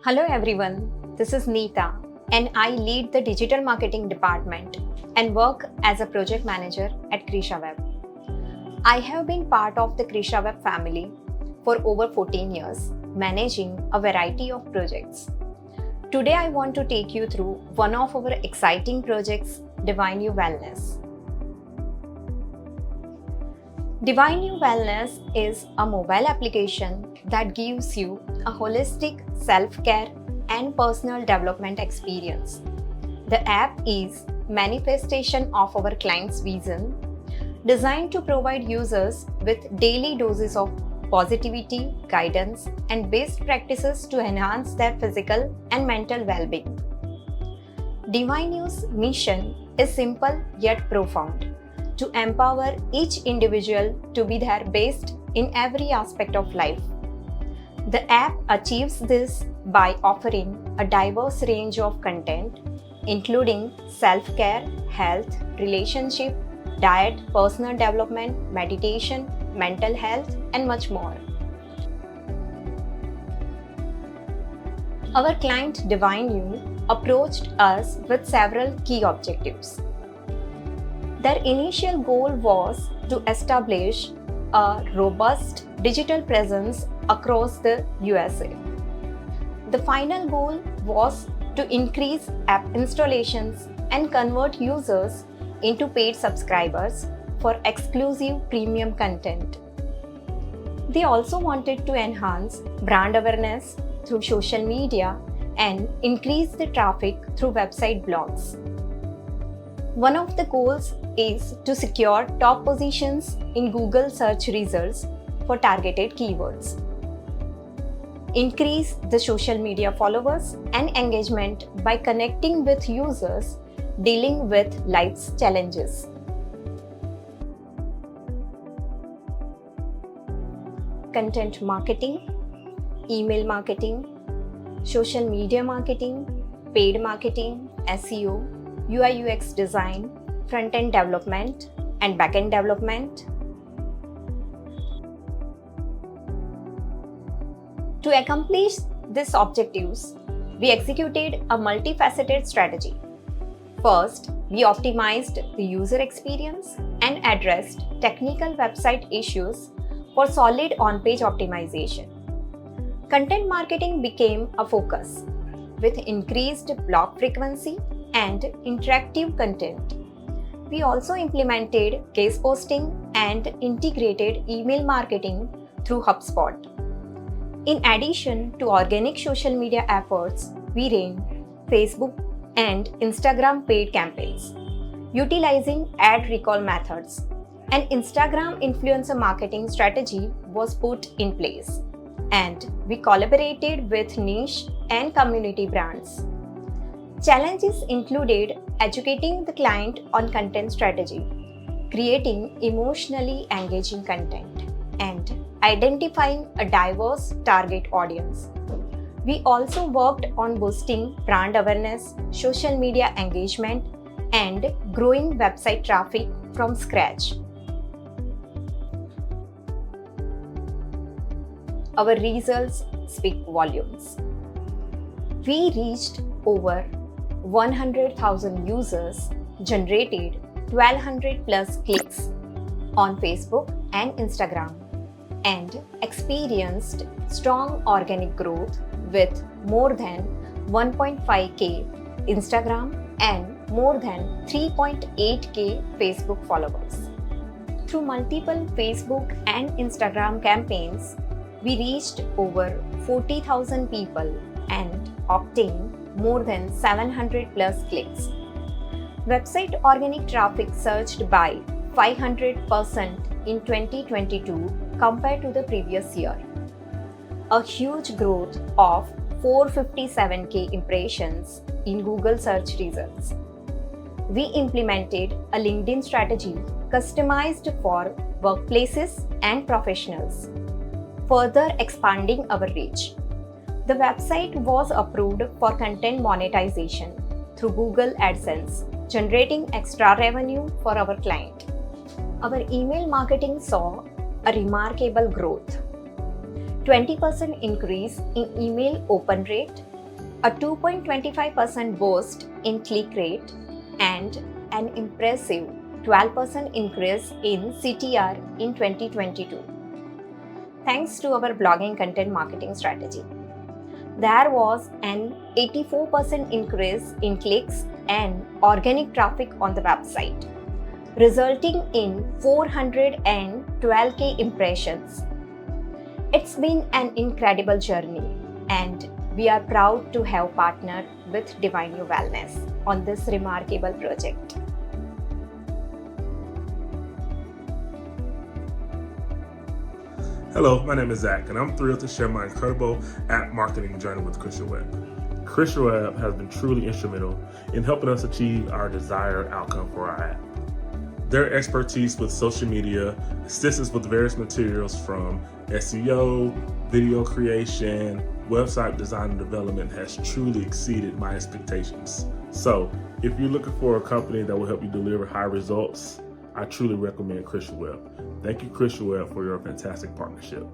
Hello everyone, this is Neeta and I lead the digital marketing department and work as a project manager at KrishaWeb. I have been part of the KrishaWeb family for over 14 years, managing a variety of projects. Today I want to take you through one of our exciting projects, Divine You Wellness. Divine You Wellness is a mobile application that gives you a holistic self-care and personal development experience. The app is manifestation of our client's vision, designed to provide users with daily doses of positivity, guidance, and best practices to enhance their physical and mental well-being. Divine You's mission is simple yet profound: to empower each individual to be their best in every aspect of life. The app achieves this by offering a diverse range of content, including self-care, health, relationship, diet, personal development, meditation, mental health, and much more. Our client Divine You approached us with several key objectives. Their initial goal was to establish a robust digital presence across the USA. The final goal was to increase app installations and convert users into paid subscribers for exclusive premium content. They also wanted to enhance brand awareness through social media and increase the traffic through website blogs. One of the goals is to secure top positions in Google search results for targeted keywords, increase the social media followers and engagement by connecting with users dealing with life's challenges. Content marketing, email marketing, social media marketing, paid marketing, SEO, UI UX design, front-end development, and back-end development. To accomplish these objectives, we executed a multifaceted strategy. First, we optimized the user experience and addressed technical website issues for solid on-page optimization. Content marketing became a focus, with increased blog frequency and interactive content. We also implemented case posting and integrated email marketing through HubSpot. In addition to organic social media efforts, we ran Facebook and Instagram paid campaigns, utilizing ad recall methods. An Instagram influencer marketing strategy was put in place, and we collaborated with niche and community brands. Challenges included educating the client on content strategy, creating emotionally engaging content, and identifying a diverse target audience. We also worked on boosting brand awareness, social media engagement, and growing website traffic from scratch. Our results speak volumes. We reached over 100,000 users, generated 1,200 plus clicks on Facebook and Instagram, and experienced strong organic growth with more than 1.5k Instagram and more than 3.8k Facebook followers. Through multiple Facebook and Instagram campaigns, we reached over 40,000 people and obtained more than 700 plus clicks. Website organic traffic surged by 500% in 2022 compared to the previous year. A huge growth of 457k impressions in Google search results. We implemented a LinkedIn strategy customized for workplaces and professionals, further expanding our reach. The website was approved for content monetization through Google AdSense, generating extra revenue for our client. Our email marketing saw a remarkable growth. 20% increase in email open rate a 2.25% boost in click rate, and an impressive 12% increase in CTR in 2022. Thanks to our blogging content marketing strategy, there was an 84% increase in clicks and organic traffic on the website, resulting in 412K impressions. It's been an incredible journey, and we are proud to have partnered with Divine You Wellness on this remarkable project. Hello, my name is Zach, and I'm thrilled to share my incredible app marketing journey with KrishaWeb. KrishaWeb has been truly instrumental in helping us achieve our desired outcome for our app. Their expertise with social media, assistance with various materials from SEO, video creation, website design and development has truly exceeded my expectations. So, if you're looking for a company that will help you deliver high results, I truly recommend KrishaWeb. Thank you, KrishaWeb, for your fantastic partnership.